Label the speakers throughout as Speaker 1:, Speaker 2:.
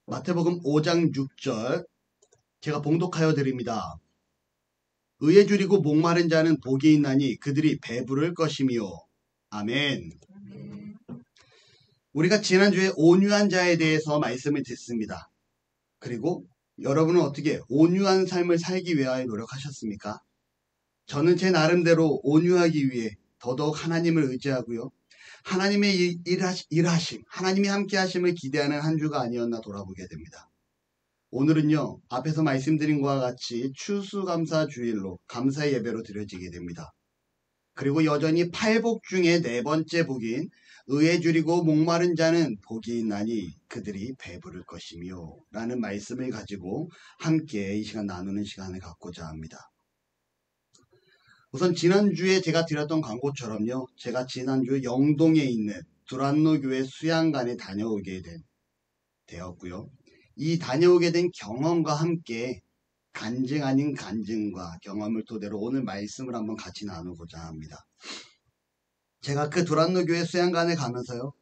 Speaker 1: 마태복음 5장 6절 제가 봉독하여 드립니다. 의에 줄이고 목마른 자는 복이 있나니 그들이 배부를 것이며. 아멘. 우리가 지난주에 온유한 자에 대해서 말씀을 듣습니다. 그리고 여러분은 어떻게 온유한 삶을 살기 위하여 노력하셨습니까? 저는 제 나름대로 온유하기 위해 더더욱 하나님을 의지하고요. 하나님의 일하심, 하나님이 함께 하심을 기대하는 한 주가 아니었나 돌아보게 됩니다. 오늘은요, 앞에서 말씀드린 것과 같이 추수감사 주일로 감사의 예배로 드려지게 됩니다. 그리고 여전히 팔복 중에 네 번째 복인 의에 줄이고 목마른 자는 복이 있나니 그들이 배부를 것이며 라는 말씀을 가지고 함께 이 시간 나누는 시간을 갖고자 합니다. 우선 지난주에 제가 드렸던 광고처럼요, 제가 지난주 영동에 있는 두란노 교회 수양관에 다녀오게 되었고요. 이 다녀오게 된 경험과 함께 간증 아닌 간증과 경험을 토대로 오늘 말씀을 한번 같이 나누고자 합니다. 제가 그 두란노 교회 수양관에 가면서요,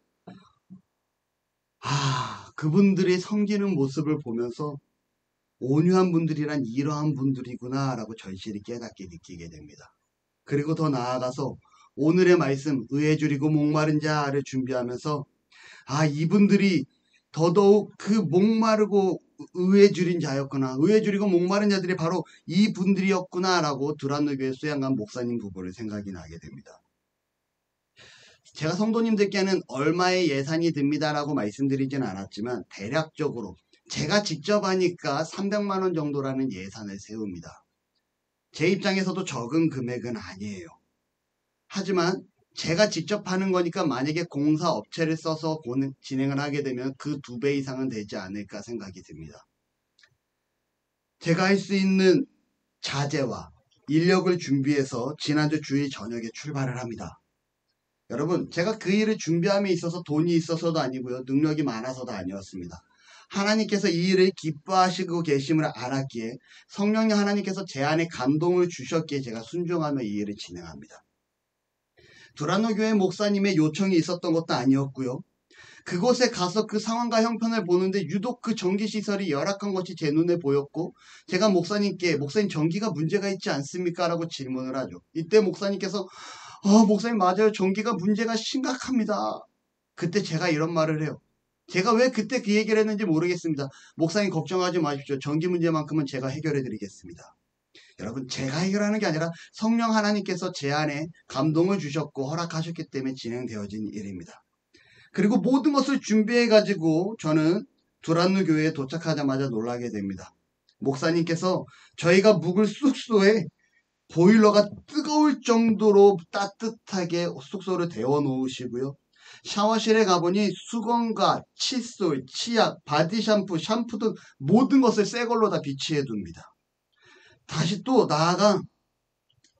Speaker 1: 그분들이 섬기는 모습을 보면서 온유한 분들이란 이러한 분들이구나 라고 절실히 깨닫게 느끼게 됩니다. 그리고 더 나아가서 오늘의 말씀 의에 줄이고 목마른 자를 준비하면서 이분들이 더더욱 그 목마르고 의에 줄인 자였구나, 의에 줄이고 목마른 자들이 바로 이 분들이었구나 라고 두란노 교회 수양관 목사님 부부를 생각이 나게 됩니다. 제가 성도님들께는 얼마의 예산이 듭니다 라고 말씀드리진 않았지만 대략적으로 제가 직접 하니까 300만 원 정도라는 예산을 세웁니다. 제 입장에서도 적은 금액은 아니에요. 하지만 제가 직접 하는 거니까 만약에 공사업체를 써서 진행을 하게 되면 그 2배 이상은 되지 않을까 생각이 듭니다. 제가 할 수 있는 자재와 인력을 준비해서 지난주 주일 저녁에 출발을 합니다. 여러분, 제가 그 일을 준비함에 있어서 돈이 있어서도 아니고요, 능력이 많아서도 아니었습니다. 하나님께서 이 일을 기뻐하시고 계심을 알았기에 성령님 하나님께서 제 안에 감동을 주셨기에 제가 순종하며 이 일을 진행합니다. 두란노 교회 목사님의 요청이 있었던 것도 아니었고요. 그곳에 가서 그 상황과 형편을 보는데 유독 그 전기시설이 열악한 것이 제 눈에 보였고, 제가 목사님께 목사님 전기가 문제가 있지 않습니까? 라고 질문을 하죠. 이때 목사님께서 목사님 맞아요. 전기가 문제가 심각합니다. 그때 제가 이런 말을 해요. 제가 왜 그때 그 얘기를 했는지 모르겠습니다. 목사님 걱정하지 마십시오. 전기 문제만큼은 제가 해결해 드리겠습니다. 여러분, 제가 해결하는 게 아니라 성령 하나님께서 제 안에 감동을 주셨고 허락하셨기 때문에 진행되어진 일입니다. 그리고 모든 것을 준비해가지고 저는 두란노 교회에 도착하자마자 놀라게 됩니다. 목사님께서 저희가 묵을 숙소에 보일러가 뜨거울 정도로 따뜻하게 숙소를 데워 놓으시고요. 샤워실에 가보니 수건과 칫솔, 치약, 바디 샴푸, 샴푸 등 모든 것을 새 걸로 다 비치해 둡니다. 다시 또 나아가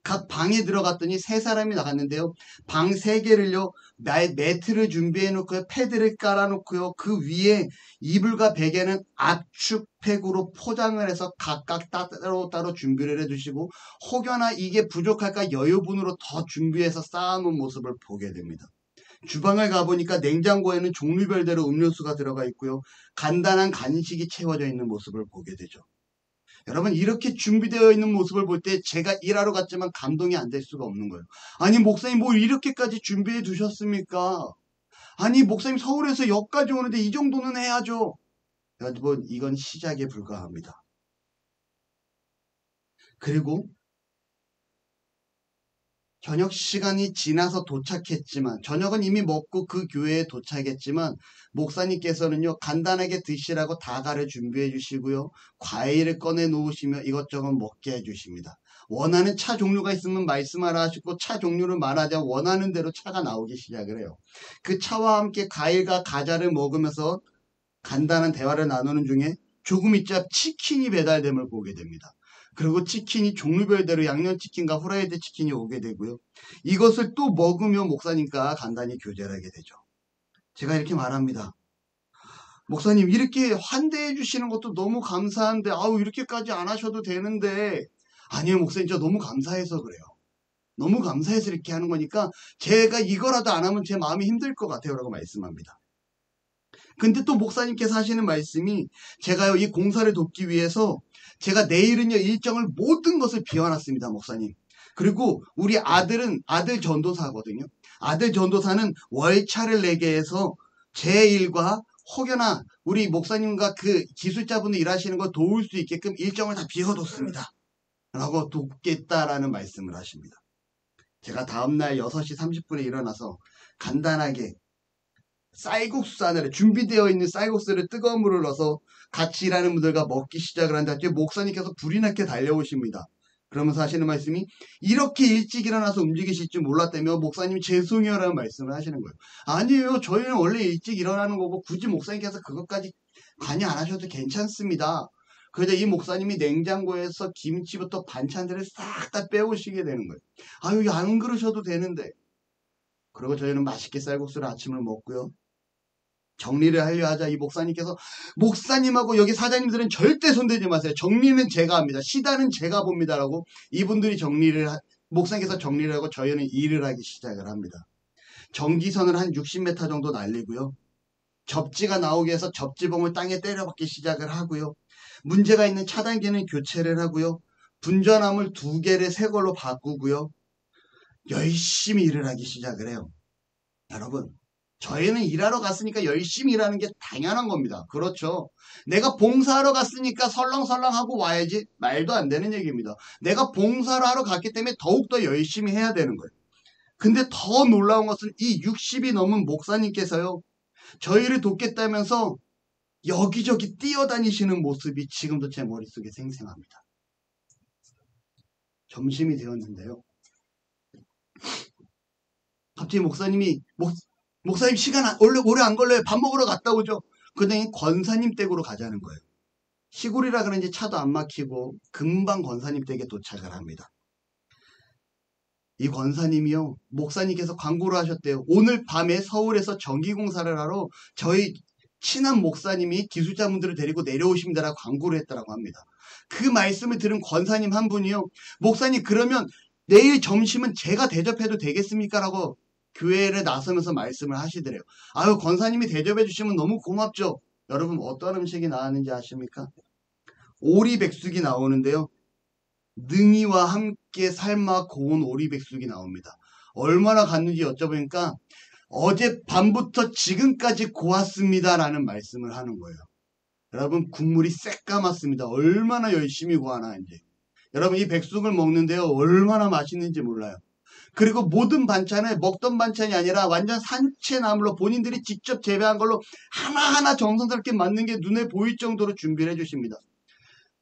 Speaker 1: 각 방에 들어갔더니 세 사람이 나갔는데요. 방 3개를요. 매트를 준비해 놓고요. 패드를 깔아 놓고요. 그 위에 이불과 베개는 압축팩으로 포장을 해서 각각 따로 준비를 해 두시고, 혹여나 이게 부족할까 여유분으로 더 준비해서 쌓아놓은 모습을 보게 됩니다. 주방을 가보니까 냉장고에는 종류별대로 음료수가 들어가 있고요. 간단한 간식이 채워져 있는 모습을 보게 되죠. 여러분, 이렇게 준비되어 있는 모습을 볼 때 제가 일하러 갔지만 감동이 안 될 수가 없는 거예요. 아니, 목사님 뭘 이렇게까지 준비해 두셨습니까? 아니, 목사님 서울에서 역까지 오는데 이 정도는 해야죠. 여러분, 이건 시작에 불과합니다. 그리고 저녁 시간이 지나서 도착했지만, 저녁은 이미 먹고 그 교회에 도착했지만, 목사님께서는요, 간단하게 드시라고 다가를 준비해 주시고요, 과일을 꺼내 놓으시며 이것저것 먹게 해 주십니다. 원하는 차 종류가 있으면 말씀하라 하시고, 차 종류를 말하자 원하는 대로 차가 나오기 시작을 해요. 그 차와 함께 과일과 과자를 먹으면서 간단한 대화를 나누는 중에 조금 있자 치킨이 배달됨을 보게 됩니다. 그리고 치킨이 종류별대로 양념치킨과 후라이드 치킨이 오게 되고요. 이것을 또 먹으며 목사님과 간단히 교제를 하게 되죠. 제가 이렇게 말합니다. 목사님, 이렇게 환대해 주시는 것도 너무 감사한데 이렇게까지 안 하셔도 되는데. 아니요, 목사님, 저 너무 감사해서 그래요. 너무 감사해서 이렇게 하는 거니까 제가 이거라도 안 하면 제 마음이 힘들 것 같아요 라고 말씀합니다. 근데 또 목사님께서 하시는 말씀이 제가요, 이 공사를 돕기 위해서 제가 내일은요, 일정을 모든 것을 비워놨습니다, 목사님. 그리고 우리 아들 전도사거든요. 아들 전도사는 월차를 내게 해서 제 일과 혹여나 우리 목사님과 그 기술자분들 일하시는 거 도울 수 있게끔 일정을 다 비워뒀습니다. 라고 돕겠다라는 말씀을 하십니다. 제가 다음날 6시 30분에 일어나서 간단하게 쌀국수 하나를 준비되어 있는 쌀국수를 뜨거운 물을 넣어서 같이 일하는 분들과 먹기 시작을 한다. 목사님께서 불이 나게 달려오십니다. 그러면서 하시는 말씀이 이렇게 일찍 일어나서 움직이실 줄 몰랐다며 목사님 죄송해요 라는 말씀을 하시는 거예요. 아니에요. 저희는 원래 일찍 일어나는 거고 굳이 목사님께서 그것까지 관여 안 하셔도 괜찮습니다. 그러자 이 목사님이 냉장고에서 김치부터 반찬들을 싹 다 빼오시게 되는 거예요. 아유, 안 그러셔도 되는데. 그리고 저희는 맛있게 쌀국수를 아침을 먹고요. 정리를 하려 하자 이 목사님께서 목사님하고 여기 사장님들은 절대 손대지 마세요. 정리는 제가 합니다. 시다는 제가 봅니다라고 이분들이 목사님께서 정리를 하고 저희는 일을 하기 시작을 합니다. 전기선을 한 60m 정도 날리고요. 접지가 나오게 해서 접지봉을 땅에 때려박기 시작을 하고요. 문제가 있는 차단기는 교체를 하고요. 분전함을 2개를 새 걸로 바꾸고요. 열심히 일을 하기 시작을 해요. 여러분, 저희는 일하러 갔으니까 열심히 일하는 게 당연한 겁니다. 그렇죠. 내가 봉사하러 갔으니까 설렁설렁하고 와야지 말도 안 되는 얘기입니다. 내가 봉사를 하러 갔기 때문에 더욱더 열심히 해야 되는 거예요. 근데 더 놀라운 것은 이 60이 넘은 목사님께서요. 저희를 돕겠다면서 여기저기 뛰어다니시는 모습이 지금도 제 머릿속에 생생합니다. 점심이 되었는데요. 갑자기 목사님이 목사님 시간 오래 안 걸려요. 밥 먹으러 갔다 오죠. 그다음에 권사님 댁으로 가자는 거예요. 시골이라 그런지 차도 안 막히고 금방 권사님 댁에 도착을 합니다. 이 권사님이요. 목사님께서 광고를 하셨대요. 오늘 밤에 서울에서 전기공사를 하러 저희 친한 목사님이 기술자분들을 데리고 내려오십니다라고 광고를 했다라고 합니다. 그 말씀을 들은 권사님 한 분이요. 목사님 그러면 내일 점심은 제가 대접해도 되겠습니까? 라고 교회를 나서면서 말씀을 하시더래요. 아유, 권사님이 대접해 주시면 너무 고맙죠. 여러분 어떤 음식이 나왔는지 아십니까? 오리백숙이 나오는데요. 능이와 함께 삶아 고운 오리백숙이 나옵니다. 얼마나 갔는지 여쭤보니까 어젯밤부터 지금까지 고왔습니다 라는 말씀을 하는 거예요. 여러분 국물이 새까맣습니다. 얼마나 열심히 고아나는지. 여러분 이 백숙을 먹는데요. 얼마나 맛있는지 몰라요. 그리고 모든 반찬을 먹던 반찬이 아니라 완전 산채나물로 본인들이 직접 재배한 걸로 하나하나 정성스럽게 만든 게 눈에 보일 정도로 준비를 해주십니다.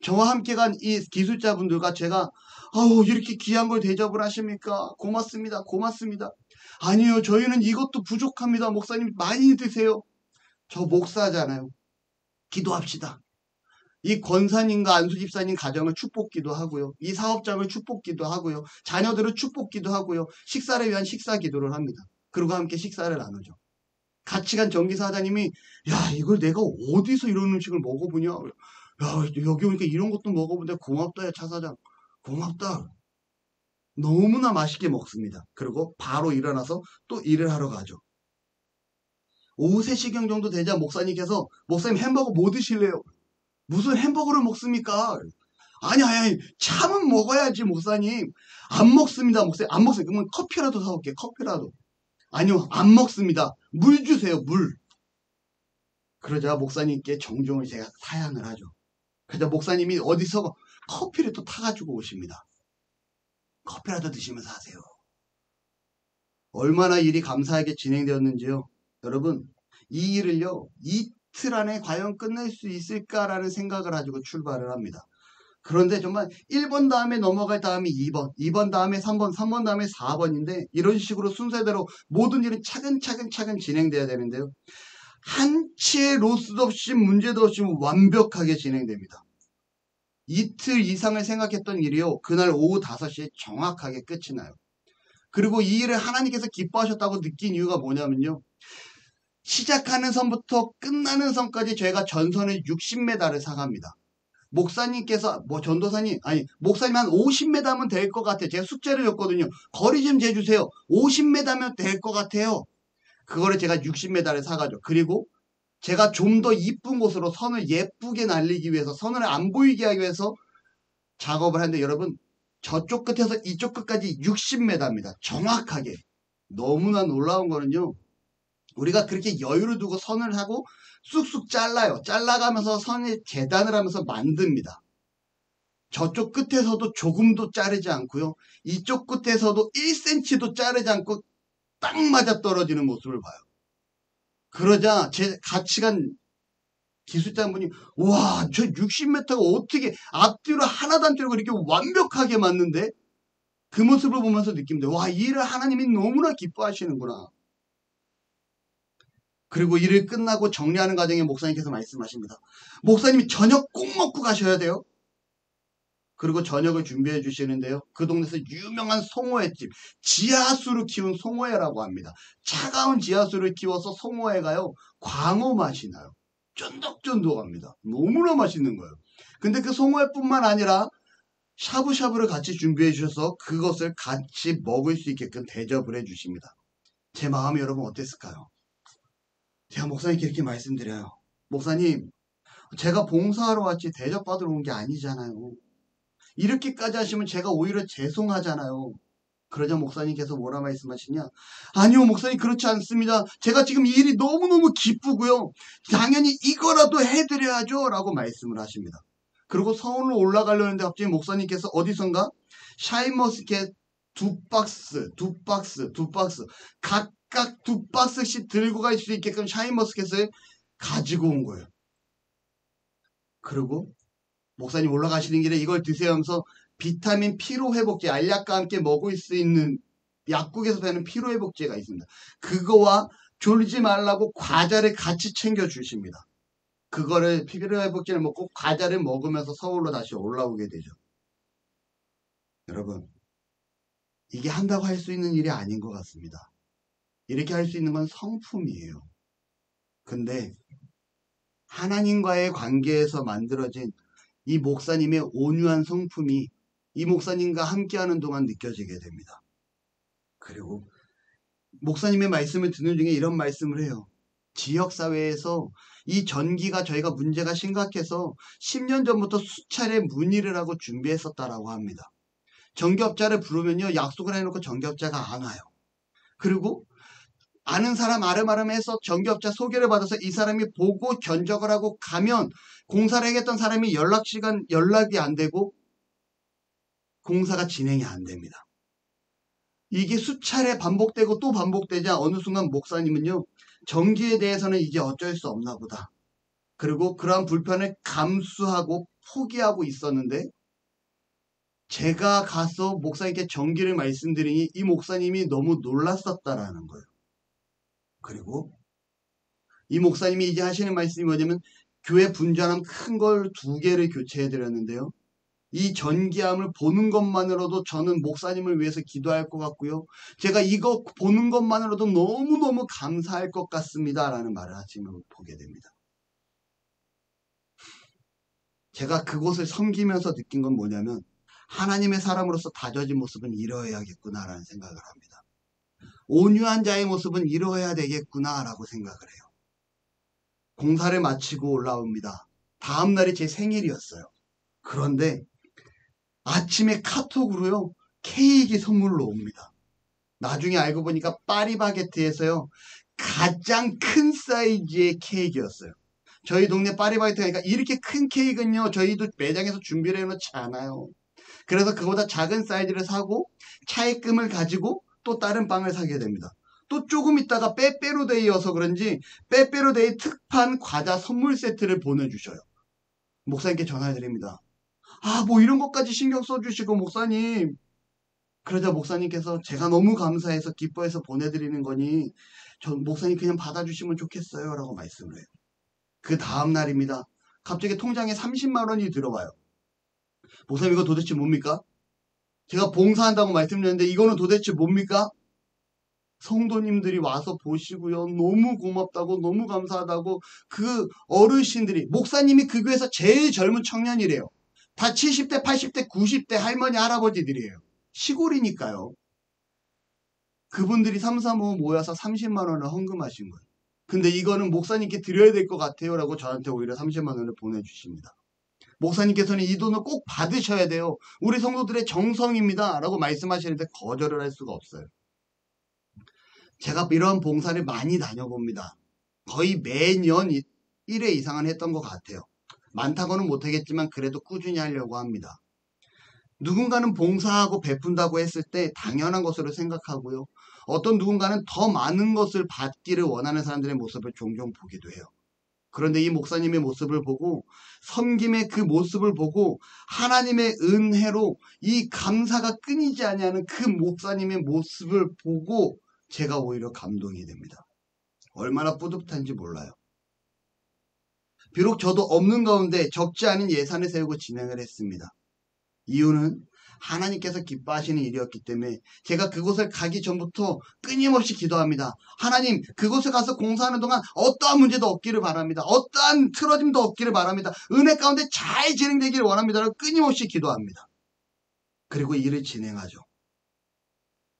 Speaker 1: 저와 함께 간 이 기술자분들과 제가 아우 이렇게 귀한 걸 대접을 하십니까? 고맙습니다. 고맙습니다. 아니요. 저희는 이것도 부족합니다. 목사님 많이 드세요. 저 목사잖아요. 기도합시다. 이 권사님과 안수집사님 가정을 축복기도 하고요. 이 사업장을 축복기도 하고요. 자녀들을 축복기도 하고요. 식사를 위한 식사 기도를 합니다. 그리고 함께 식사를 나누죠. 같이 간 전기사장님이 야 이걸 내가 어디서 이런 음식을 먹어보냐. 야 여기 오니까 이런 것도 먹어보는데 고맙다 야 차사장. 고맙다. 너무나 맛있게 먹습니다. 그리고 바로 일어나서 또 일을 하러 가죠. 오후 3시경 정도 되자 목사님께서 목사님 햄버거 뭐 드실래요? 무슨 햄버거를 먹습니까? 아니 참은 먹어야지 목사님. 안 먹습니다 목사님. 안 먹어요. 그러면 커피라도 사올게. 커피라도. 아니요 안 먹습니다. 물 주세요 물. 그러자 목사님께 정중을 제가 사양을 하죠. 그러자 목사님이 어디서 커피를 또 타가지고 오십니다. 커피라도 드시면서 하세요. 얼마나 일이 감사하게 진행되었는지요. 여러분 이 일을요 이틀 안에 과연 끝낼 수 있을까라는 생각을 가지고 출발을 합니다. 그런데 정말 1번 다음에 넘어갈 다음이 2번, 2번 다음에 3번, 3번 다음에 4번인데 이런 식으로 순서대로 모든 일은 차근차근 진행돼야 되는데요. 한치의 로스도 없이 문제도 없이 완벽하게 진행됩니다. 이틀 이상을 생각했던 일이요. 그날 오후 5시에 정확하게 끝이 나요. 그리고 이 일을 하나님께서 기뻐하셨다고 느낀 이유가 뭐냐면요. 시작하는 선부터 끝나는 선까지 저희가 전선을 60m를 사갑니다. 목사님께서 전도사님 목사님 한 50m면 될 것 같아요. 제가 숙제를 줬거든요. 거리 좀 재주세요. 50m면 될 것 같아요. 그거를 제가 60m를 사가죠. 그리고 제가 좀 더 이쁜 곳으로 선을 예쁘게 날리기 위해서, 선을 안 보이게 하기 위해서 작업을 하는데 여러분, 저쪽 끝에서 이쪽 끝까지 60m입니다. 정확하게. 너무나 놀라운 거는요, 우리가 그렇게 여유를 두고 선을 하고 쑥쑥 잘라요. 잘라가면서 선에 재단을 하면서 만듭니다. 저쪽 끝에서도 조금도 자르지 않고요, 이쪽 끝에서도 1cm도 자르지 않고 딱 맞아 떨어지는 모습을 봐요. 그러자 제 같이 간 기술자분이, 와, 저 60m가 어떻게 앞뒤로 하나도 안 찌르고 이렇게 완벽하게 맞는데? 그 모습을 보면서 느낍니다. 와, 이 일을 하나님이 너무나 기뻐하시는구나. 그리고 일을 끝나고 정리하는 과정에 목사님께서 말씀하십니다. 목사님이 저녁 꼭 먹고 가셔야 돼요. 그리고 저녁을 준비해 주시는데요, 그 동네에서 유명한 송어회집, 지하수로 키운 송어회라고 합니다. 차가운 지하수를 키워서 송어회가요, 광어 맛이 나요. 쫀득쫀득합니다. 너무나 맛있는 거예요. 근데 그 송어회뿐만 아니라 샤브샤브를 같이 준비해 주셔서 그것을 같이 먹을 수 있게끔 대접을 해 주십니다. 제 마음이 여러분 어땠을까요? 제가 목사님께 이렇게 말씀드려요. 목사님, 제가 봉사하러 왔지 대접받으러 온 게 아니잖아요. 이렇게까지 하시면 제가 오히려 죄송하잖아요. 그러자 목사님께서 뭐라 말씀하시냐? 아니요, 목사님, 그렇지 않습니다. 제가 지금 이 일이 너무너무 기쁘고요, 당연히 이거라도 해드려야죠 라고 말씀을 하십니다. 그리고 서울로 올라가려는데 갑자기 목사님께서 어디선가 샤인머스켓 두 박스 각각 2박스씩 들고 갈 수 있게끔 샤인머스켓을 가지고 온 거예요. 그리고 목사님 올라가시는 길에 이걸 드세요 하면서 비타민 피로회복제, 알약과 함께 먹을 수 있는 약국에서 파는 피로회복제가 있습니다. 그거와 졸지 말라고 과자를 같이 챙겨 주십니다. 그거를 피로회복제를 먹고 과자를 먹으면서 서울로 다시 올라오게 되죠. 여러분, 이게 한다고 할 수 있는 일이 아닌 것 같습니다. 이렇게 할 수 있는 건 성품이에요. 근데 하나님과의 관계에서 만들어진 이 목사님의 온유한 성품이 이 목사님과 함께하는 동안 느껴지게 됩니다. 그리고 목사님의 말씀을 듣는 중에 이런 말씀을 해요. 지역사회에서 이 전기가 저희가 문제가 심각해서 10년 전부터 수차례 문의를 하고 준비했었다라고 합니다. 전기업자를 부르면요, 약속을 해놓고 전기업자가 안 와요. 그리고 아는 사람 아름아름해서 전기업자 소개를 받아서 이 사람이 보고 견적을 하고 가면 공사를 하겠던 사람이 연락이 안 되고 공사가 진행이 안 됩니다. 이게 수차례 반복되고 또 반복되자 어느 순간 목사님은요, 전기에 대해서는 이제 어쩔 수 없나 보다. 그리고 그러한 불편을 감수하고 포기하고 있었는데, 제가 가서 목사님께 전기를 말씀드리니 이 목사님이 너무 놀랐었다라는 거예요. 그리고 이 목사님이 이제 하시는 말씀이 뭐냐면, 교회 분전함 큰 걸 2개를 교체해 드렸는데요, 이 전기함을 보는 것만으로도 저는 목사님을 위해서 기도할 것 같고요, 제가 이거 보는 것만으로도 너무너무 감사할 것 같습니다 라는 말을 하시는 걸 보게 됩니다. 제가 그곳을 섬기면서 느낀 건 뭐냐면, 하나님의 사람으로서 다져진 모습은 이러해야겠구나 라는 생각을 합니다. 온유한 자의 모습은 이러해야 되겠구나 라고 생각을 해요. 공사를 마치고 올라옵니다. 다음날이 제 생일이었어요. 그런데 아침에 카톡으로요, 케이크 선물로 옵니다. 나중에 알고 보니까 파리바게트에서요, 가장 큰 사이즈의 케이크였어요. 저희 동네 파리바게트 가니까 이렇게 큰 케이크는요, 저희도 매장에서 준비를 해놓지 않아요. 그래서 그보다 작은 사이즈를 사고 차입금을 가지고 또 다른 빵을 사게 됩니다. 또 조금 있다가 빼빼로데이여서 그런지 빼빼로데이 특판 과자 선물 세트를 보내주셔요. 목사님께 전화드립니다. 뭐 이런 것까지 신경 써주시고 목사님. 그러자 목사님께서 제가 너무 감사해서 기뻐해서 보내드리는 거니 목사님 그냥 받아주시면 좋겠어요 라고 말씀을 해요. 그 다음 날입니다. 갑자기 통장에 30만 원이 들어와요. 목사님, 이거 도대체 뭡니까? 제가 봉사한다고 말씀드렸는데 이거는 도대체 뭡니까? 성도님들이 와서 보시고요, 너무 고맙다고, 너무 감사하다고, 그 어르신들이, 목사님이 그 교회에서 제일 젊은 청년이래요. 다 70대, 80대, 90대 할머니, 할아버지들이에요. 시골이니까요. 그분들이 335 모여서 30만 원을 헌금하신 거예요. 근데 이거는 목사님께 드려야 될 것 같아요 라고 저한테 오히려 30만 원을 보내주십니다. 목사님께서는 이 돈을 꼭 받으셔야 돼요. 우리 성도들의 정성입니다 라고 말씀하시는데 거절을 할 수가 없어요. 제가 이런 봉사를 많이 다녀봅니다. 거의 매년 1회 이상은 했던 것 같아요. 많다고는 못하겠지만 그래도 꾸준히 하려고 합니다. 누군가는 봉사하고 베푼다고 했을 때 당연한 것으로 생각하고요. 어떤 누군가는 더 많은 것을 받기를 원하는 사람들의 모습을 종종 보기도 해요. 그런데 이 목사님의 모습을 보고 섬김의 그 모습을 보고 하나님의 은혜로 이 감사가 끊이지 아니하는 그 목사님의 모습을 보고 제가 오히려 감동이 됩니다. 얼마나 뿌듯한지 몰라요. 비록 저도 없는 가운데 적지 않은 예산을 세우고 진행을 했습니다. 이유는 하나님께서 기뻐하시는 일이었기 때문에 제가 그곳을 가기 전부터 끊임없이 기도합니다. 하나님, 그곳에 가서 공사하는 동안 어떠한 문제도 없기를 바랍니다. 어떠한 틀어짐도 없기를 바랍니다. 은혜 가운데 잘 진행되기를 원합니다. 끊임없이 기도합니다. 그리고 일을 진행하죠.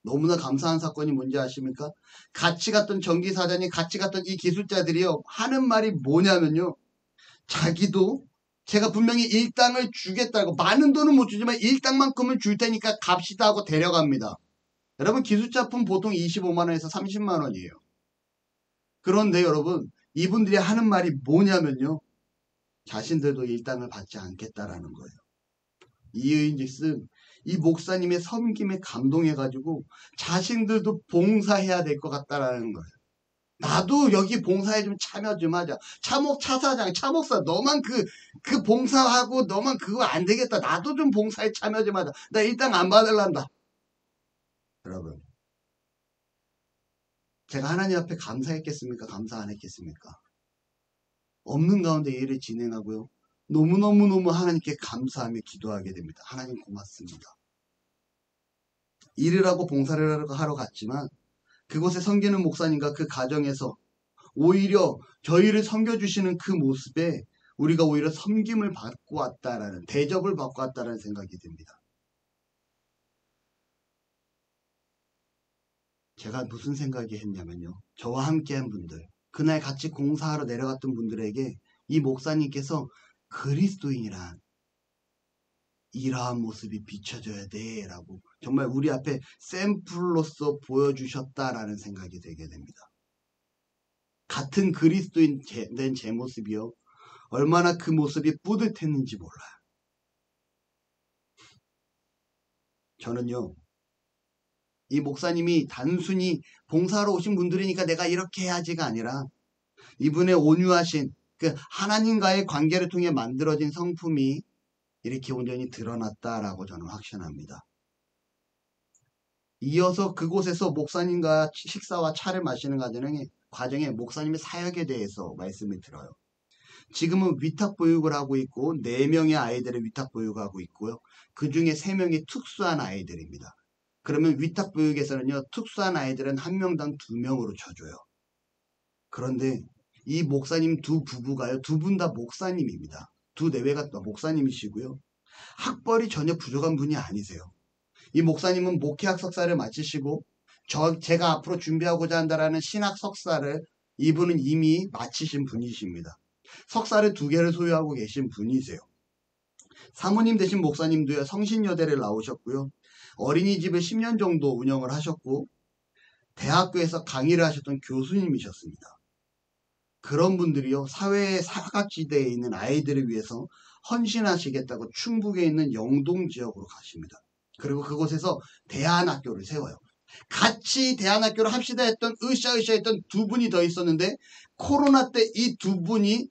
Speaker 1: 너무나 감사한 사건이 뭔지 아십니까? 같이 갔던 전기사장이 같이 갔던 이 기술자들이요. 하는 말이 뭐냐면요. 자기도 제가 분명히 일당을 주겠다고 많은 돈은 못 주지만 일당만큼은 줄 테니까 갑시다 하고 데려갑니다. 여러분 기술자품 보통 25만 원에서 30만 원이에요. 그런데 여러분 이분들이 하는 말이 뭐냐면요. 자신들도 일당을 받지 않겠다라는 거예요. 이유인즉슨 이 목사님의 섬김에 감동해가지고 자신들도 봉사해야 될 것 같다라는 거예요. 나도 여기 봉사에 좀 참여 좀 하자. 차사장, 차목사, 너만 그 봉사하고 너만 그거 안 되겠다. 나도 좀 봉사에 참여 좀 하자. 나 일당 안 받을란다. 여러분, 제가 하나님 앞에 감사했겠습니까? 감사 안 했겠습니까? 없는 가운데 일을 진행하고요. 너무너무너무 하나님께 감사하며 기도하게 됩니다. 하나님 고맙습니다. 일을 하고 봉사를 하러 갔지만 그곳에 섬기는 목사님과 그 가정에서 오히려 저희를 섬겨주시는 그 모습에 우리가 오히려 섬김을 받고 왔다라는, 대접을 받고 왔다라는 생각이 듭니다. 제가 무슨 생각이 했냐면요. 저와 함께한 분들, 그날 같이 공사하러 내려갔던 분들에게 이 목사님께서 그리스도인이란 이러한 모습이 비춰져야 돼 라고 정말 우리 앞에 샘플로서 보여주셨다라는 생각이 들게 됩니다. 같은 그리스도인 된 제 모습이요. 얼마나 그 모습이 뿌듯했는지 몰라요. 저는요. 이 목사님이 단순히 봉사하러 오신 분들이니까 내가 이렇게 해야지가 아니라 이분의 온유하신 그 하나님과의 관계를 통해 만들어진 성품이 이렇게 온전히 드러났다라고 저는 확신합니다. 이어서 그곳에서 목사님과 식사와 차를 마시는 과정에 목사님의 사역에 대해서 말씀을 들어요. 지금은 위탁보육을 하고 있고 4명의 아이들을 위탁보육하고 있고요. 그 중에 3명이 특수한 아이들입니다. 그러면 위탁보육에서는요. 특수한 아이들은 1명당 2명으로 쳐줘요. 그런데 이 목사님 두 부부가요. 두 분 다 목사님입니다. 두 내외가 목사님이시고요. 학벌이 전혀 부족한 분이 아니세요. 이 목사님은 목회학 석사를 마치시고 제가 앞으로 준비하고자 한다라는 신학 석사를 이분은 이미 마치신 분이십니다. 석사를 2개를 소유하고 계신 분이세요. 사모님 되신 목사님도요. 성신여대를 나오셨고요. 어린이집을 10년 정도 운영을 하셨고 대학교에서 강의를 하셨던 교수님이셨습니다. 그런 분들이요. 사회의 사각지대에 있는 아이들을 위해서 헌신하시겠다고 충북에 있는 영동 지역으로 가십니다. 그리고 그곳에서 대안학교를 세워요. 같이 대안학교를 합시다 했던 으쌰으쌰 했던 두 분이 더 있었는데 코로나 때 이 두 분이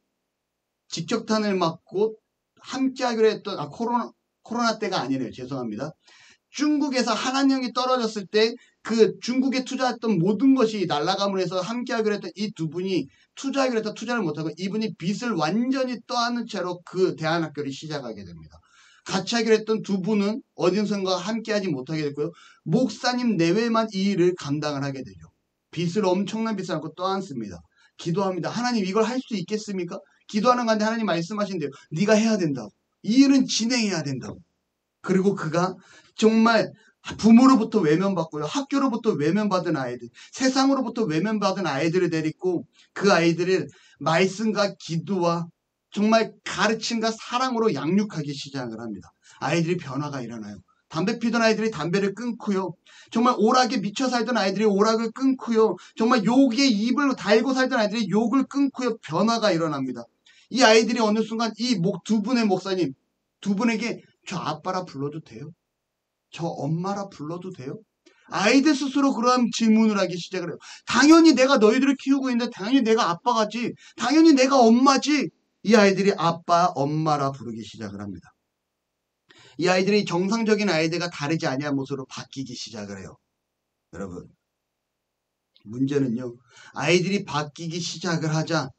Speaker 1: 직격탄을 맞고 함께 하기로 했던 코로나 때가 아니네요. 죄송합니다. 중국에서 한한령이 떨어졌을 때 그 중국에 투자했던 모든 것이 날아감으로 해서 함께 하기로 했던 이 두 분이 투자하기로 했던 투자를 못하고 이분이 빚을 완전히 떠안은 채로 그 대안학교를 시작하게 됩니다. 같이 하기로 했던 두 분은 어딘선가 함께 하지 못하게 됐고요. 목사님 내외만 이 일을 감당을 하게 되죠. 빚을 엄청난 빚을 안고 떠안습니다. 기도합니다. 하나님 이걸 할 수 있겠습니까? 기도하는 가운데 하나님 말씀하신대요. 네가 해야 된다고. 이 일은 진행해야 된다고. 그리고 그가 정말 부모로부터 외면받고요. 학교로부터 외면받은 아이들, 세상으로부터 외면받은 아이들을 데리고 그 아이들을 말씀과 기도와 정말 가르침과 사랑으로 양육하기 시작을 합니다. 아이들이 변화가 일어나요. 담배 피던 아이들이 담배를 끊고요. 정말 오락에 미쳐 살던 아이들이 오락을 끊고요. 정말 욕에 입을 달고 살던 아이들이 욕을 끊고요. 변화가 일어납니다. 이 아이들이 어느 순간 이 두 분의 목사님, 두 분에게 저 아빠라 불러도 돼요? 저 엄마라 불러도 돼요? 아이들 스스로 그러한 질문을 하기 시작을 해요. 당연히 내가 너희들을 키우고 있는데 당연히 내가 아빠가지. 당연히 내가 엄마지. 이 아이들이 아빠, 엄마라 부르기 시작을 합니다. 이 아이들이 정상적인 아이들과 다르지 아니한 모습으로 바뀌기 시작을 해요. 여러분, 문제는요. 아이들이 바뀌기 시작을 하자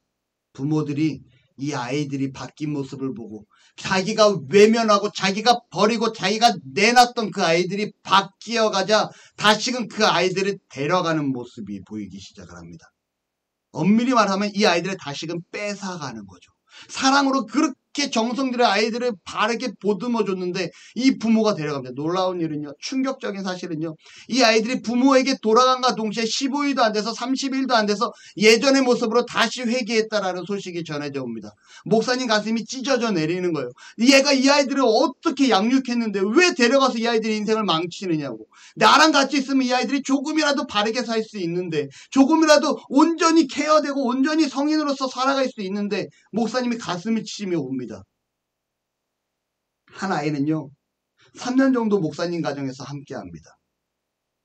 Speaker 1: 부모들이 이 아이들이 바뀐 모습을 보고 자기가 외면하고 자기가 버리고 자기가 내놨던 그 아이들이 바뀌어가자 다시금 그 아이들을 데려가는 모습이 보이기 시작을 합니다. 엄밀히 말하면 이 아이들을 다시금 뺏어가는 거죠. 사랑으로 그렇게 정성 들여 아이들을 바르게 보듬어 줬는데 이 부모가 데려갑니다. 놀라운 일은요. 충격적인 사실은요. 이 아이들이 부모에게 돌아간과 동시에 15일도 안 돼서 30일도 안 돼서 예전의 모습으로 다시 회개했다라는 소식이 전해져 옵니다. 목사님 가슴이 찢어져 내리는 거예요. 얘가 이 아이들을 어떻게 양육했는데 왜 데려가서 이 아이들의 인생을 망치느냐고. 나랑 같이 있으면 이 아이들이 조금이라도 바르게 살 수 있는데 조금이라도 온전히 케어되고 온전히 성인으로서 살아갈 수 있는데 목사님이 가슴을 치며 옵니다. 한 아이는요. 3년 정도 목사님 가정에서 함께합니다.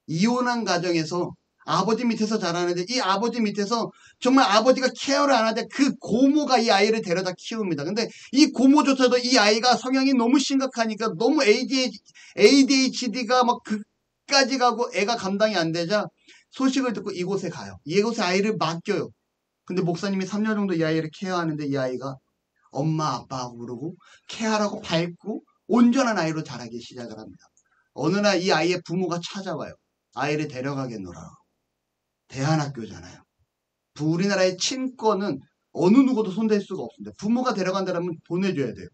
Speaker 1: 이혼한 가정에서 아버지 밑에서 자라는데 이 아버지 밑에서 정말 아버지가 케어를 안 하는데 그 고모가 이 아이를 데려다 키웁니다. 근데 이 고모조차도 이 아이가 성향이 너무 심각하니까 너무 ADHD가 막 극까지 가고 애가 감당이 안 되자 소식을 듣고 이곳에 가요. 이곳에 아이를 맡겨요. 근데 목사님이 3년 정도 이 아이를 케어하는데 이 아이가 엄마 아빠하고 그러고 케어하라고 밟고 온전한 아이로 자라기 시작을 합니다. 어느 날 이 아이의 부모가 찾아와요. 아이를 데려가겠노라. 대안학교잖아요. 우리나라의 친권은 어느 누구도 손댈 수가 없습니다. 부모가 데려간다면 보내줘야 돼요.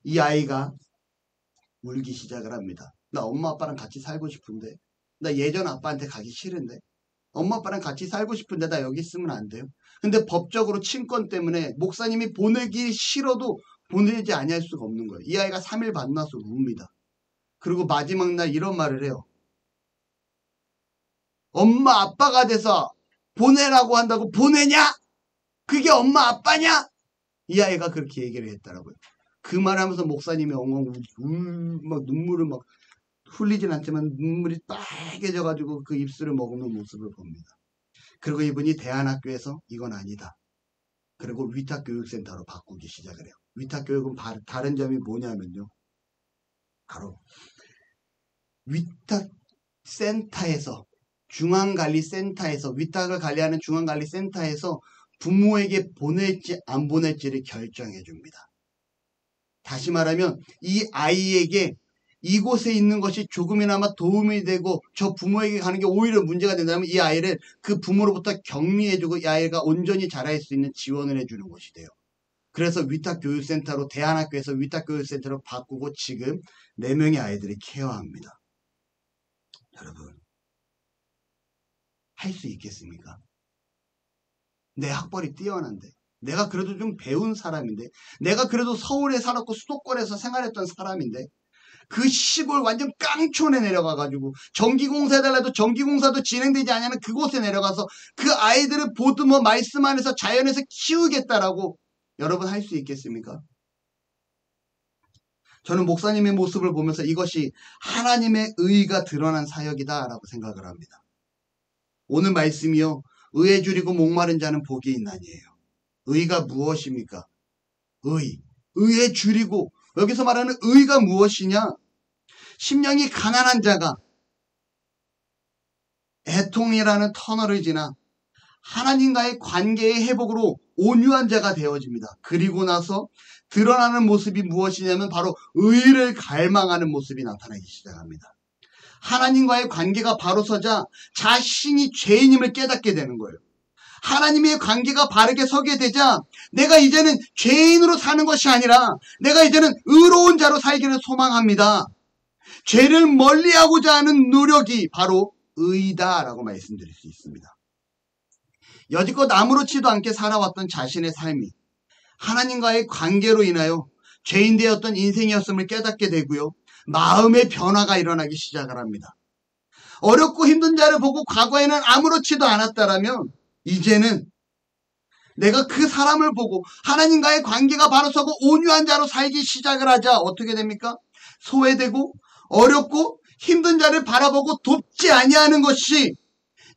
Speaker 1: 이 아이가 울기 시작을 합니다. 나 엄마 아빠랑 같이 살고 싶은데, 나 예전 아빠한테 가기 싫은데, 엄마 아빠랑 같이 살고 싶은데 나 여기 있으면 안 돼요? 근데 법적으로 친권 때문에 목사님이 보내기 싫어도 보내지 아니할 수가 없는 거예요. 이 아이가 3일 만나서 웁니다. 그리고 마지막 날 이런 말을 해요. 엄마 아빠가 돼서 보내라고 한다고 보내냐? 그게 엄마 아빠냐? 이 아이가 그렇게 얘기를 했더라고요. 그 말하면서 목사님이 엉엉 막 눈물을 막 흘리진 않지만 눈물이 빨개져가지고 그 입술을 머금는 모습을 봅니다. 그리고 이분이 대안학교에서 이건 아니다. 그리고 위탁교육센터로 바꾸기 시작을 해요. 위탁교육은 다른 점이 뭐냐면요. 바로 위탁센터에서 중앙관리센터에서 위탁을 관리하는 중앙관리센터에서 부모에게 보낼지 안 보낼지를 결정해 줍니다. 다시 말하면 이 아이에게 이곳에 있는 것이 조금이나마 도움이 되고 저 부모에게 가는 게 오히려 문제가 된다면 이 아이를 그 부모로부터 격리해주고 이 아이가 온전히 자랄 수 있는 지원을 해주는 것이 돼요. 그래서 위탁교육센터로 대안학교에서 위탁교육센터로 바꾸고 지금 4명의 아이들이 케어합니다. 여러분 할 수 있겠습니까? 내 학벌이 뛰어난데 내가 그래도 좀 배운 사람인데 내가 그래도 서울에 살았고 수도권에서 생활했던 사람인데 그 시골 완전 깡촌에 내려가가지고 전기공사 해달라도 전기공사도 진행되지 않는 그곳에 내려가서 그 아이들을 보듬어 말씀 안에서 자연에서 키우겠다라고 여러분 할 수 있겠습니까? 저는 목사님의 모습을 보면서 이것이 하나님의 의가 드러난 사역이다 라고 생각을 합니다. 오늘 말씀이요. 의에 줄이고 목마른 자는 복이 있나니에요. 의가 무엇입니까? 의에 줄이고 여기서 말하는 의가 무엇이냐? 심령이 가난한 자가 애통이라는 터널을 지나 하나님과의 관계의 회복으로 온유한 자가 되어집니다. 그리고 나서 드러나는 모습이 무엇이냐면 바로 의를 갈망하는 모습이 나타나기 시작합니다. 하나님과의 관계가 바로 서자 자신이 죄인임을 깨닫게 되는 거예요. 하나님의 관계가 바르게 서게 되자 내가 이제는 죄인으로 사는 것이 아니라 내가 이제는 의로운 자로 살기를 소망합니다. 죄를 멀리하고자 하는 노력이 바로 의다라고 말씀드릴 수 있습니다. 여지껏 아무렇지도 않게 살아왔던 자신의 삶이 하나님과의 관계로 인하여 죄인 되었던 인생이었음을 깨닫게 되고요. 마음의 변화가 일어나기 시작을 합니다. 어렵고 힘든 자를 보고 과거에는 아무렇지도 않았다라면 이제는 내가 그 사람을 보고 하나님과의 관계가 바로 서고 온유한 자로 살기 시작을 하자 어떻게 됩니까? 소외되고 어렵고 힘든 자를 바라보고 돕지 아니하는 것이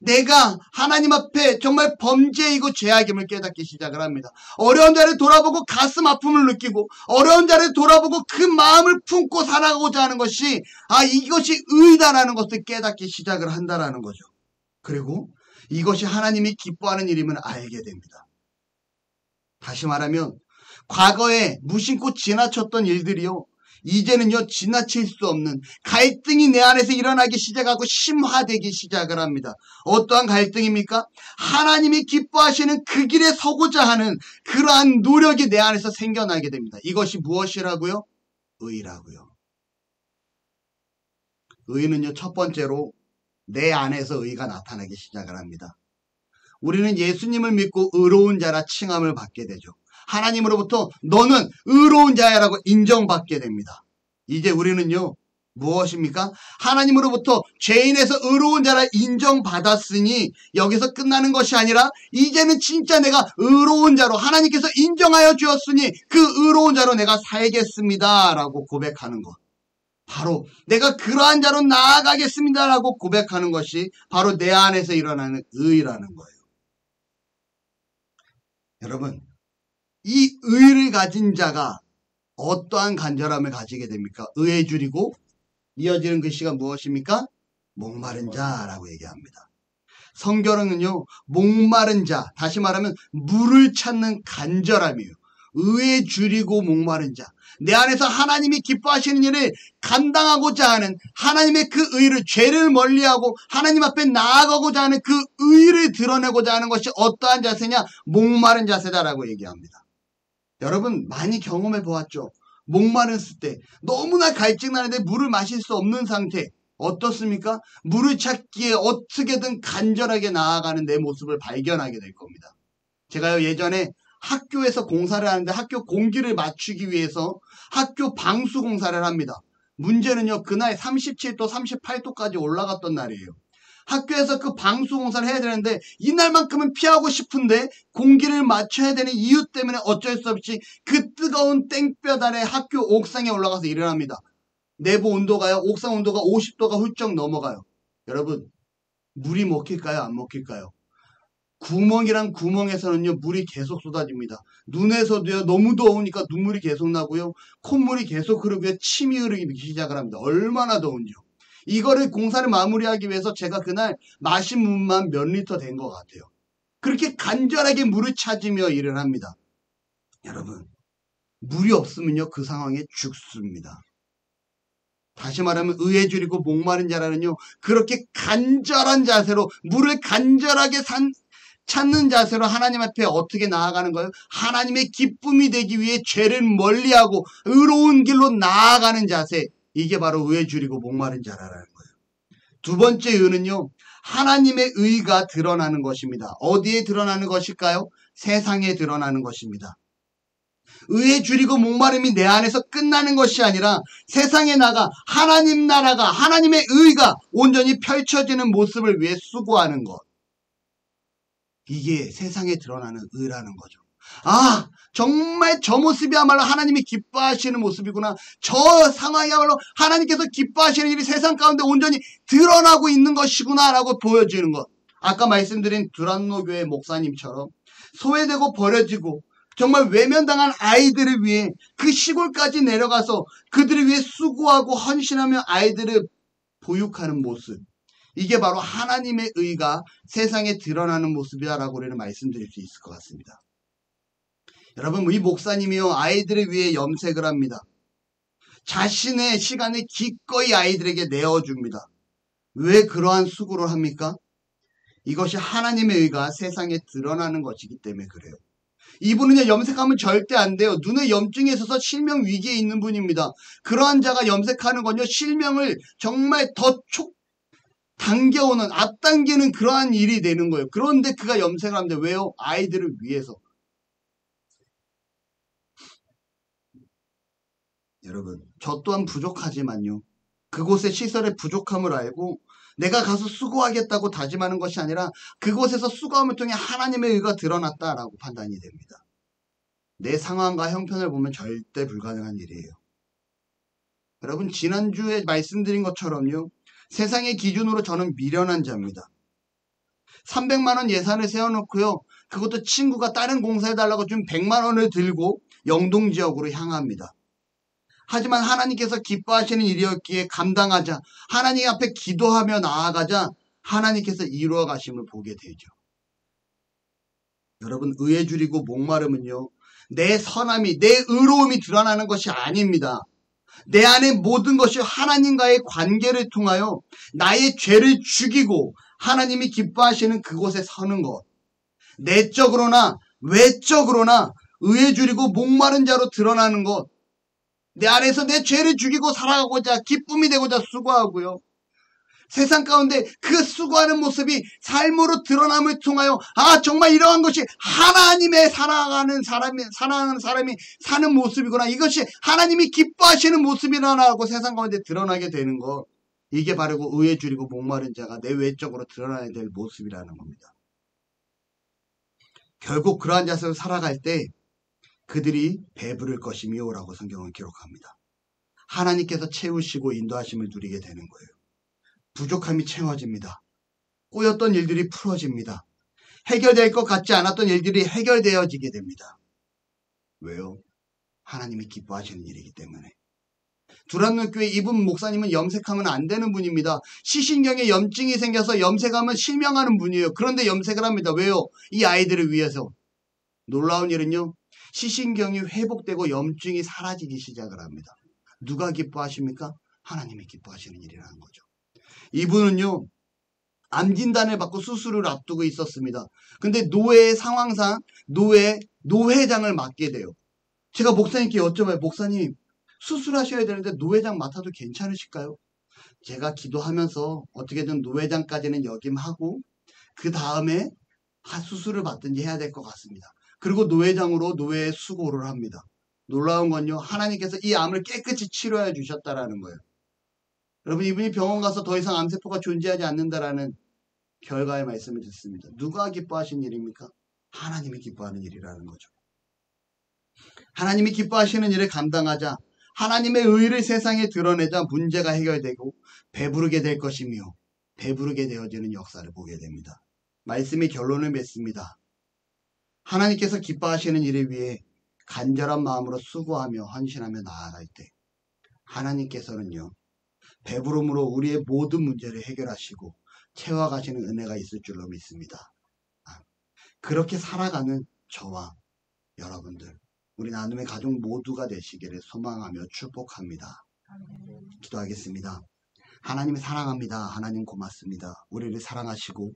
Speaker 1: 내가 하나님 앞에 정말 범죄이고 죄악임을 깨닫기 시작을 합니다. 어려운 자를 돌아보고 가슴 아픔을 느끼고 어려운 자를 돌아보고 그 마음을 품고 살아가고자 하는 것이 이것이 의다라는 것을 깨닫기 시작을 한다라는 거죠. 그리고 이것이 하나님이 기뻐하는 일임을 알게 됩니다. 다시 말하면 과거에 무심코 지나쳤던 일들이요. 이제는요 지나칠 수 없는 갈등이 내 안에서 일어나기 시작하고 심화되기 시작을 합니다. 어떠한 갈등입니까? 하나님이 기뻐하시는 그 길에 서고자 하는 그러한 노력이 내 안에서 생겨나게 됩니다. 이것이 무엇이라고요? 의라고요. 의는요 첫 번째로 내 안에서 의가 나타나기 시작을 합니다. 우리는 예수님을 믿고 의로운 자라 칭함을 받게 되죠. 하나님으로부터 너는 의로운 자야라고 인정받게 됩니다. 이제 우리는요 무엇입니까? 하나님으로부터 죄인에서 의로운 자라 인정받았으니 여기서 끝나는 것이 아니라 이제는 진짜 내가 의로운 자로 하나님께서 인정하여 주었으니 그 의로운 자로 내가 살겠습니다 라고 고백하는 것. 바로 내가 그러한 자로 나아가겠습니다 라고 고백하는 것이 바로 내 안에서 일어나는 의라는 거예요. 여러분, 이 의를 가진 자가 어떠한 간절함을 가지게 됩니까? 의에 줄이고 이어지는 글씨가 무엇입니까? 목마른 자라고 얘기합니다. 성경은요, 목마른 자, 다시 말하면 물을 찾는 간절함이에요. 의에 줄이고 목마른 자. 내 안에서 하나님이 기뻐하시는 일을 감당하고자 하는 하나님의 그 의를 죄를 멀리하고 하나님 앞에 나아가고자 하는 그 의를 드러내고자 하는 것이 어떠한 자세냐? 목마른 자세다라고 얘기합니다. 여러분 많이 경험해 보았죠? 목마르을 때 너무나 갈증나는데 물을 마실 수 없는 상태 어떻습니까? 물을 찾기에 어떻게든 간절하게 나아가는 내 모습을 발견하게 될 겁니다. 제가요 예전에 학교에서 공사를 하는데 학교 공기를 맞추기 위해서 학교 방수 공사를 합니다. 문제는요 그날 37도 38도까지 올라갔던 날이에요. 학교에서 그 방수 공사를 해야 되는데 이날만큼은 피하고 싶은데 공기를 맞춰야 되는 이유 때문에 어쩔 수 없이 그 뜨거운 땡볕 아래 학교 옥상에 올라가서 일을 합니다. 내부 온도가요 옥상 온도가 50도가 훌쩍 넘어가요. 여러분 물이 먹힐까요 안 먹힐까요? 구멍이란 구멍에서는요 물이 계속 쏟아집니다. 눈에서도요 너무 더우니까 눈물이 계속 나고요 콧물이 계속 흐르고요 침이 흐르기 시작을 합니다. 얼마나 더운지요. 이거를 공사를 마무리하기 위해서 제가 그날 마신 물만 몇 리터 된 것 같아요. 그렇게 간절하게 물을 찾으며 일을 합니다. 여러분 물이 없으면요 그 상황에 죽습니다. 다시 말하면 의에 줄이고 목마른 자라는요 그렇게 간절한 자세로 물을 간절하게 찾는 자세로 하나님 앞에 어떻게 나아가는 거예요? 하나님의 기쁨이 되기 위해 죄를 멀리하고 의로운 길로 나아가는 자세. 이게 바로 의에 줄이고 목마른 자라는 거예요. 두 번째 의는요. 하나님의 의가 드러나는 것입니다. 어디에 드러나는 것일까요? 세상에 드러나는 것입니다. 의에 줄이고 목마름이 내 안에서 끝나는 것이 아니라 세상에 나가 하나님 나라가 하나님의 의가 온전히 펼쳐지는 모습을 위해 수고하는 것. 이게 세상에 드러나는 의라는 거죠. 아 정말 저 모습이야말로 하나님이 기뻐하시는 모습이구나. 저 상황이야말로 하나님께서 기뻐하시는 일이 세상 가운데 온전히 드러나고 있는 것이구나 라고 보여지는 것. 아까 말씀드린 두란노교회 목사님처럼 소외되고 버려지고 정말 외면당한 아이들을 위해 그 시골까지 내려가서 그들을 위해 수고하고 헌신하며 아이들을 보육하는 모습. 이게 바로 하나님의 의가 세상에 드러나는 모습이다라고 우리는 말씀드릴 수 있을 것 같습니다. 여러분 이 목사님이요 아이들을 위해 염색을 합니다. 자신의 시간을 기꺼이 아이들에게 내어줍니다. 왜 그러한 수고를 합니까? 이것이 하나님의 의가 세상에 드러나는 것이기 때문에 그래요. 이분은요, 염색하면 절대 안 돼요. 눈에 염증이 있어서 실명 위기에 있는 분입니다. 그러한 자가 염색하는 건요, 실명을 정말 더 당겨오는, 앞당기는 그러한 일이 되는 거예요. 그런데 그가 염색을 하는데 왜요? 아이들을 위해서. 여러분, 저 또한 부족하지만요, 그곳의 시설의 부족함을 알고 내가 가서 수고하겠다고 다짐하는 것이 아니라 그곳에서 수고함을 통해 하나님의 의가 드러났다라고 판단이 됩니다. 내 상황과 형편을 보면 절대 불가능한 일이에요. 여러분, 지난주에 말씀드린 것처럼요, 세상의 기준으로 저는 미련한 자입니다. 300만 원 예산을 세워놓고요, 그것도 친구가 다른 공사해달라고 준 100만 원을 들고 영동 지역으로 향합니다. 하지만 하나님께서 기뻐하시는 일이었기에 감당하자, 하나님 앞에 기도하며 나아가자 하나님께서 이루어 가심을 보게 되죠. 여러분, 의에 줄이고 목마름은요, 내 선함이, 내 의로움이 드러나는 것이 아닙니다. 내 안에 모든 것이 하나님과의 관계를 통하여 나의 죄를 죽이고 하나님이 기뻐하시는 그곳에 서는 것. 내적으로나 외적으로나 의에 줄이고 목마른 자로 드러나는 것. 내 안에서 내 죄를 죽이고 살아가고자 기쁨이 되고자 수고하고요. 세상 가운데 그 수고하는 모습이 삶으로 드러남을 통하여 정말 이러한 것이 하나님의 사랑하는 사람이 사는 모습이구나. 이것이 하나님이 기뻐하시는 모습이라고 세상 가운데 드러나게 되는 것. 이게 바로 의에 줄이고 목마른 자가 내 외적으로 드러나야 될 모습이라는 겁니다. 결국 그러한 자세로 살아갈 때 그들이 배부를 것이며 라고 성경은 기록합니다. 하나님께서 채우시고 인도하심을 누리게 되는 거예요. 부족함이 채워집니다. 꼬였던 일들이 풀어집니다. 해결될 것 같지 않았던 일들이 해결되어지게 됩니다. 왜요? 하나님이 기뻐하시는 일이기 때문에. 두란노교회 이분 목사님은 염색하면 안 되는 분입니다. 시신경에 염증이 생겨서 염색하면 실명하는 분이에요. 그런데 염색을 합니다. 왜요? 이 아이들을 위해서. 놀라운 일은요, 시신경이 회복되고 염증이 사라지기 시작을 합니다. 누가 기뻐하십니까? 하나님이 기뻐하시는 일이라는 거죠. 이분은요, 암 진단을 받고 수술을 앞두고 있었습니다. 근데 노예의 상황상 노회장을 맡게 돼요. 제가 목사님께 여쭤봐요. 목사님, 수술하셔야 되는데 노회장 맡아도 괜찮으실까요? 제가 기도하면서 어떻게든 노회장까지는 역임하고 그 다음에 수술을 받든지 해야 될 것 같습니다. 그리고 노회장으로 노회에 수고를 합니다. 놀라운 건요, 하나님께서 이 암을 깨끗이 치료해 주셨다라는 거예요. 여러분, 이분이 병원 가서 더 이상 암세포가 존재하지 않는다라는 결과의 말씀을 듣습니다. 누가 기뻐하신 일입니까? 하나님이 기뻐하는 일이라는 거죠. 하나님이 기뻐하시는 일을 감당하자 하나님의 의를 세상에 드러내자 문제가 해결되고 배부르게 될 것이며 배부르게 되어지는 역사를 보게 됩니다. 말씀이 결론을 맺습니다. 하나님께서 기뻐하시는 일을 위해 간절한 마음으로 수고하며 헌신하며 나아갈 때 하나님께서는요, 배부름으로 우리의 모든 문제를 해결하시고 채워가시는 은혜가 있을 줄로 믿습니다. 그렇게 살아가는 저와 여러분들, 우리 나눔의 가족 모두가 되시기를 소망하며 축복합니다. 기도하겠습니다. 하나님 사랑합니다. 하나님 고맙습니다. 우리를 사랑하시고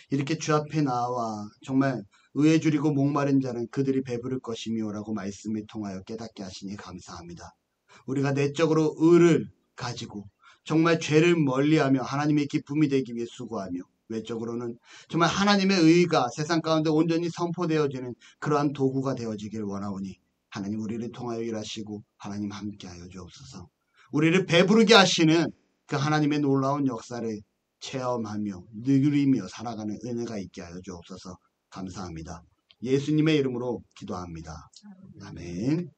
Speaker 1: 이렇게 주 앞에 나와 정말 의에 줄이고 목마른 자는 그들이 배부를 것이며 라고 말씀을 통하여 깨닫게 하시니 감사합니다. 우리가 내적으로 의를 가지고 정말 죄를 멀리하며 하나님의 기쁨이 되기 위해 수고하며 외적으로는 정말 하나님의 의가 세상 가운데 온전히 선포되어지는 그러한 도구가 되어지길 원하오니 하나님 우리를 통하여 일하시고 하나님 함께하여 주옵소서. 우리를 배부르게 하시는 그 하나님의 놀라운 역사를 체험하며 누리며 살아가는 은혜가 있게 하여 주옵소서. 감사합니다. 예수님의 이름으로 기도합니다. 아멘.